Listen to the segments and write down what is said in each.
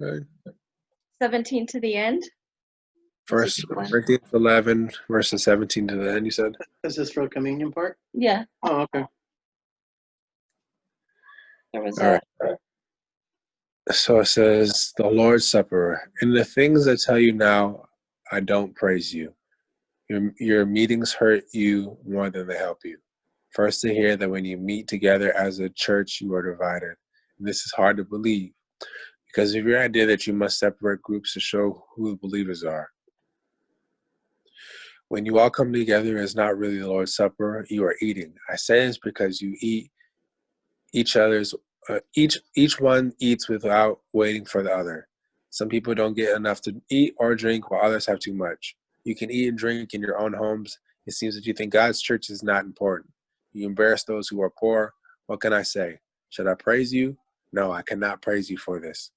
Okay. 17 to the end. First Corinthians 11 verses 17 to the end, you said? Is this for the communion part? Yeah. Oh, okay. There was All right. So it says, the Lord's Supper. In the things I tell you now, I don't praise you. Your meetings hurt you more than they help you. First, to hear that when you meet together as a church, you are divided. And this is hard to believe because of your idea that you must separate groups to show who the believers are. When you all come together, it's not really the Lord's Supper. You are eating. I say this because you eat each other's. Each one eats without waiting for the other. Some people don't get enough to eat or drink, while others have too much. You can eat and drink in your own homes. It seems that you think God's church is not important. You embarrass those who are poor. What can I say? Should I praise you? No, I cannot praise you for this.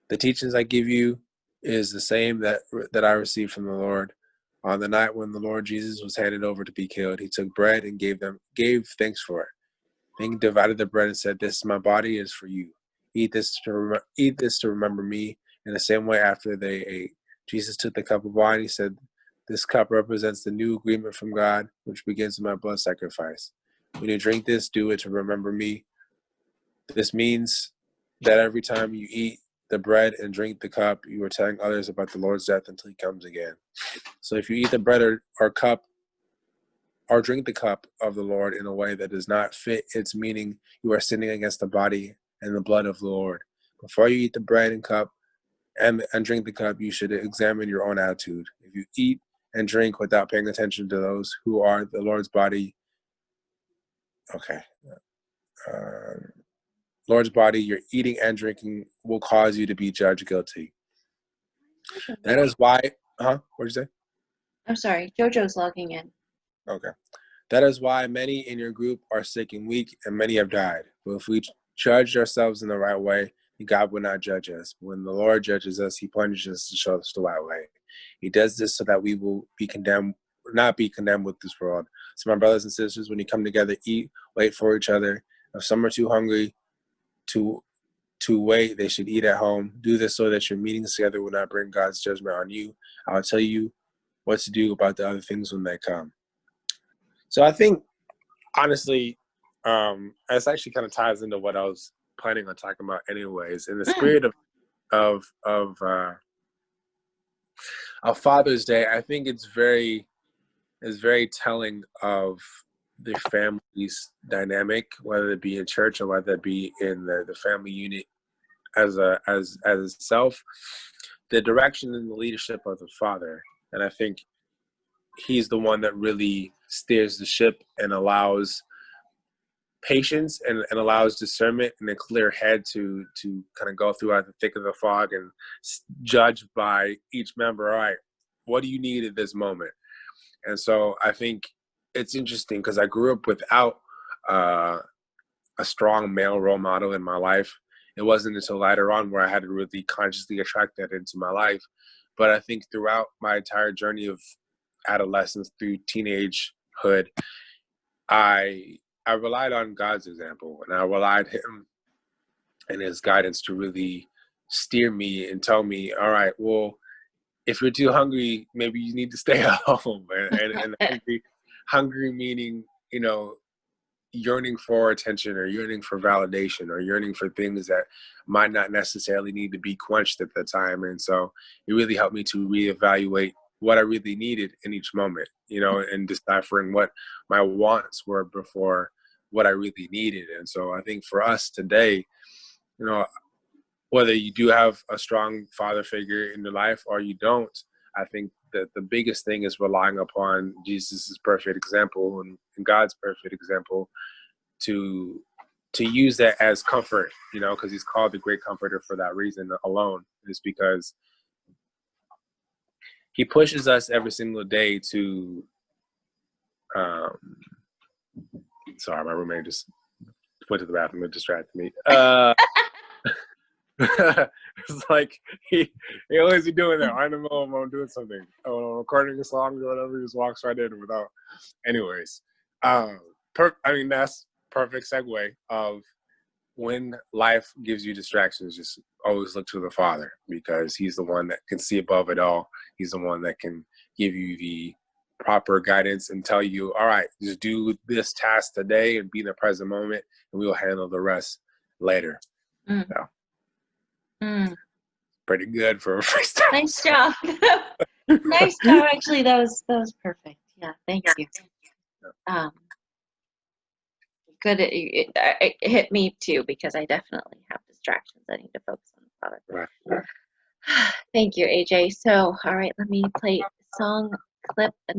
The teachings I give you is the same that I received from the Lord. On the night when the Lord Jesus was handed over to be killed, he took bread and gave thanks for it. Then he divided the bread and said, "This my body is for you. Eat this to remember me." In the same way, after they ate, Jesus took the cup of wine. He said, "This cup represents the new agreement from God, which begins with my blood sacrifice. When you drink this, do it to remember me." This means that every time you eat the bread and drink the cup, you are telling others about the Lord's death until he comes again. So if you eat the bread or cup or drink the cup of the Lord in a way that does not fit its meaning, you are sinning against the body and the blood of the Lord. Before you eat the bread and cup and drink the cup, you should examine your own attitude. If you eat and drink without paying attention to those who are the Lord's body, Lord's body, your eating and drinking will cause you to be judged guilty. That is why, what did you say? I'm sorry, JoJo's logging in. Okay. That is why many in your group are sick and weak, and many have died. But if we judge ourselves in the right way, God will not judge us. When the Lord judges us, he punishes us to show us the right way. He does this so that we will be condemned, not be condemned with this world. So my brothers and sisters, when you come together, eat, wait for each other. If some are too hungry to wait, they should eat at home. Do this so that your meetings together will not bring God's judgment on you. I will tell you what to do about the other things when they come. So I think, honestly, this actually kind of ties into what I was planning on talking about anyways. In the spirit of Father's Day, I think it's very telling of the family's dynamic, whether it be in church or whether it be in the family unit as itself, the direction and the leadership of the father. And I think he's the one that really steers the ship and allows patience and allows discernment and a clear head to kind of go throughout the thick of the fog and judge by each member. All right, what do you need at this moment? And so I think it's interesting because I grew up without a strong male role model in my life. It wasn't until later on where I had to really consciously attract that into my life. But I think throughout my entire journey of adolescence through teenagehood, I relied on God's example, and I relied him and his guidance to really steer me and tell me, all right, well, if you're too hungry, maybe you need to stay at home. And hungry meaning, yearning for attention or yearning for validation or yearning for things that might not necessarily need to be quenched at the time. And so it really helped me to reevaluate what I really needed in each moment, and deciphering what my wants were before what I really needed. And so I think for us today, whether you do have a strong father figure in your life or you don't, I think that the biggest thing is relying upon Jesus's perfect example and God's perfect example to use that as comfort, because he's called the great comforter for that reason alone, is because he pushes us every single day to, sorry, my roommate just went to the bathroom and distracted me. It's like he always be doing that. I don't know if I'm doing something. Recording a song or whatever, he just walks right in without. Anyways, that's perfect segue of when life gives you distractions, just always look to the Father, because He's the one that can see above it all. He's the one that can give you the proper guidance and tell you, all right, just do this task today and be in the present moment, and we will handle the rest later. Mm. So, Mm. pretty good for a freestyle. Nice job. Nice job. Actually, that was perfect. Yeah, thank you. Good. It hit me too, because I definitely have distractions. I need to focus on the product. Right. Thank you, AJ. So, all right, let me play song clip number